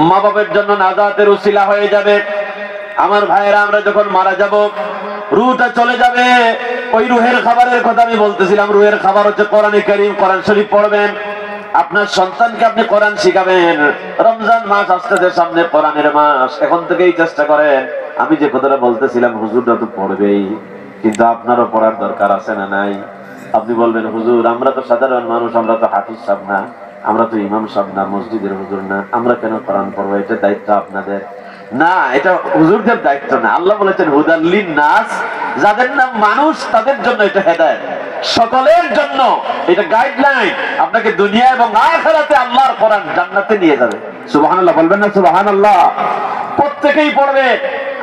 মা বাবার জন্য নাজাতের উসিলা হয়ে যাবে। আমার ভাইয়েরা, আমরা যখন মারা যাব, রূহটা চলে যাবে, ওই রুহের খাবারের কথা আমি বলতেছিলাম। রুহের খাবার হচ্ছে কোরআনে কারীম, কোরআন শরীফ পড়বেন। আপনার সন্তানকে আপনি কোরআন শিখাবেন। রমজান মাস আসতেছে সামনে, কোরআনের মাস। এখন থেকেই চেষ্টা করেন। আমি যে কথাটা বলতেছিলাম, হুজুররা তো পড়বেই, কিন্তু আপনারও পড়ার দরকার আছে না নাই? আপনি বলবেন, হুজুর আমরা তো সাধারণ মানুষ, আমরা তো হাফিজ সাহেব না, আমরা তো ইমাম সাহেব না, মসজিদের হুজুর না, আমরা কেন কোরআন পড়বো? এটা দায়িত্ব আপনাদের না, এটা হুজুরদের দায়িত্ব না। আল্লাহ বলেছেন হুদাল লিন-নাস, যাদের নাম মানুষ তাদের জন্য এটা হেদায়েত, সকলের জন্য এটা গাইডলাইন। আপনাকে দুনিয়া এবং আখিরাতে আল্লাহর কোরআন জান্নাতে নিয়ে যাবে। সুবহানাল্লাহ বলবেন না? সুবহানাল্লাহ। প্রত্যেকেই পড়বে।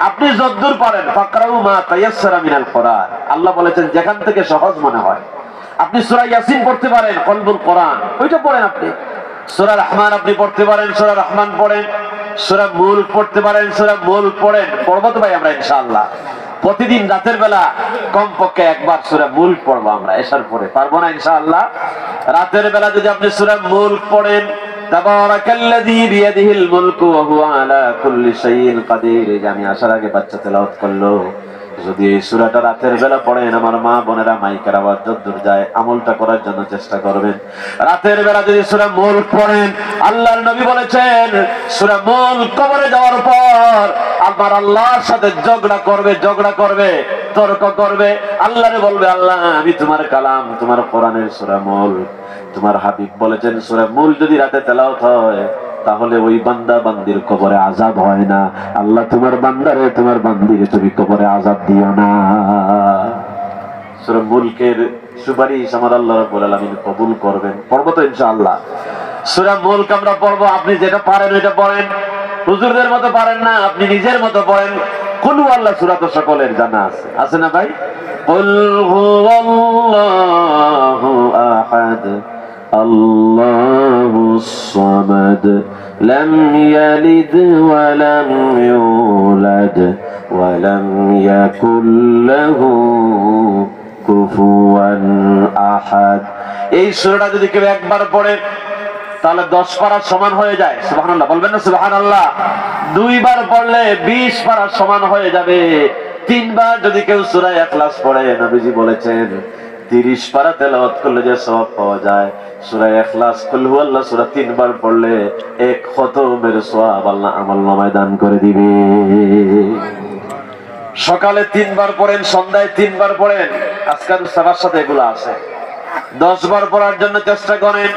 আপনি যদ্দুর পারেন, ফাকরাউ মা তায়াসসারা মিনাল কোরআন। আল্লাহ বলেছেন যেখান থেকে সহজ মনে হয়। আপনি সূরা ইয়াসিন পড়তে পারেন, কলবুল কোরআন, ওইটা পড়েন। আপনি সূরা রহমান আপনি পড়তে পারেন, সূরা রহমান পড়েন। সূরা মুলক পড়তে পারেন, সূরা মুলক পড়েন। পড়বো তো ভাই আমরা ইনশাআল্লাহ। প্রতিদিন রাতের বেলা কমপক্ষে একবার সূরা মুলক পড়বো আমরা এশার পরে, পারবো না ইনশাআল্লাহ? রাতের বেলা যদি আপনি সূরা মুলক পড়েন, তাবারাকাল্লাযী বিয়াদিহিল মুলকু ওয়া হুয়া আলা কুল্লি শাইইন কাদির, আমি আসার আগে বাচ্চা তেলাওয়াত করলো। যদি এই সূরাটা রাতের বেলা পড়েন, আমার মা বোনেরা মাইকের আওয়াজ যদ্দূর যায় আমলটা করার জন্য চেষ্টা করবেন। রাতের বেলা যদি সূরা মুলক পড়েন, আল্লাহর নবী বলেছেন সূরা মুলক কবরে যাওয়ার পর আমার আল্লাহর সাথে ঝগড়া করবে, তর্ক করবে। আল্লাহরে বলবে, আল্লাহ আমি তোমার কালাম, তোমার কোরআনের সূরা মুলক, তোমার হাবিব বলেছেন সূরা মুলক যদি রাতে তেলাওয়াত হয় তাহলে ওই বান্দা বান্দির কবরে আযাব হয় না। আল্লাহ তোমার বান্দারে, তোমার বান্দিরে তুমি কবরে আযাব দিও না। সূরা মুলকের সুপারিশ আমার আল্লাহ রাব্বুল আলামিন কবুল করবেন। পড়বো তো ইনশাআল্লাহ? সূরা মুলক আমরা পড়বো। আপনি যেটা পারেন ওইটা পড়েন। হুজুরদের মতো পারেন না, আপনি নিজের মতো পড়েন। কুল হুয়াল্লাহ সূরা তো সকলের জানা আছে, আছে না ভাই? কুল হুয়াল্লাহু আহাদ আল্লাহুস সামাদ লাম ইয়ালিদ ওয়া লাম ইউলাদ ওয়া লাম ইয়াকুল লাহু কুফুয়ান আহাদ। এই সূরাটা যদি কেউ একবার পড়ে তাহলে 10 পারার সমান হয়ে যায়। সুবহানাল্লাহ বলবেন না? সুবহানাল্লাহ। 2 বার পড়লে 20 পারার সমান হয়ে যাবে। 3 বার যদি কেউ সূরা ইখলাস পড়ে, নবীজি বলেছেন 30 পারা তেলাওয়াত করলে যে সওয়াব পাওয়া যায়, সূরা ইখলাস কুল হুয়াল্লাহ সূরা 3 বার পড়লে 1 খতমের সওয়াব আল্লাহ আমলনামায় দান করে দিবে। সকালে 3 বার পড়েন, সন্ধ্যায় 3 বার পড়েন। আজকাল সবার সাথে এগুলো আছে। 10 বার পড়ার জন্য চেষ্টা করেন।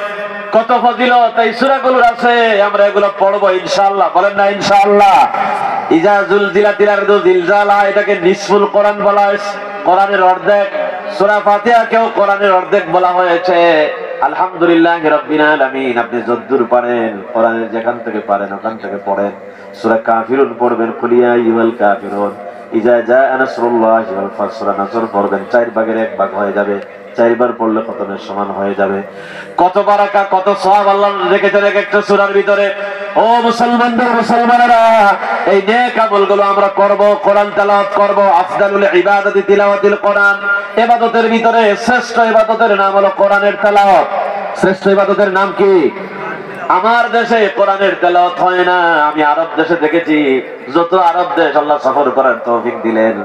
কত ফজিলত এই সূরাগুলোর আছে, আমরা এগুলো পড়বো ইনশাআল্লাহ। বলেন না ইনশাআল্লাহ? ইজা জুলজিলাতিল আরদু জিলজালা, এটাকে নিসফুল কোরআন বলা হয়, কোরআনের অর্ধেক। সূরা ফাতিহাকেও কোরআনের অর্ধেক বলা হয়েছে। আলহামদুলিল্লাহি রাব্বিল আলামিন। আপনি যদ্দূর পারেন কোরআনের যেখান থেকে পারেন ওখান থেকে পড়েন। সূরা কাফিরুন পড়বেন, কুল ইয়া আইয়ুহাল কাফিরুন, ইজা জাআ নাসরুল্লাহি ওয়াল ফাতহ, সূরা নাসর পড়বেন। 4 ভাগের 1 ভাগ হয়ে যাবে। 4 বার পড়লে খতমের সমান হয়ে যাবে। কত বারাকা, কত সওয়াব আল্লাহ রেখেছেন এক একটা সূরার ভিতরে। ও মুসলমানেরা, এই নেক আমলগুলো আমরা করব, কোরআন তেলাওয়াত করব। আফদালুল ইবাদাতি তিলাওয়াতুল কোরআন। ইবাদতের ভিতরে শ্রেষ্ঠ ইবাদতের নাম হলো কোরআনের তেলাওয়াত। শ্রেষ্ঠ ইবাদতের নাম কি? আমার দেশে কোরআনের তেলাওয়াত হয় না। আমি আরব দেশে দেখেছি, যত আরব দেশ আল্লাহ সফর করার তৌফিক দিলেন।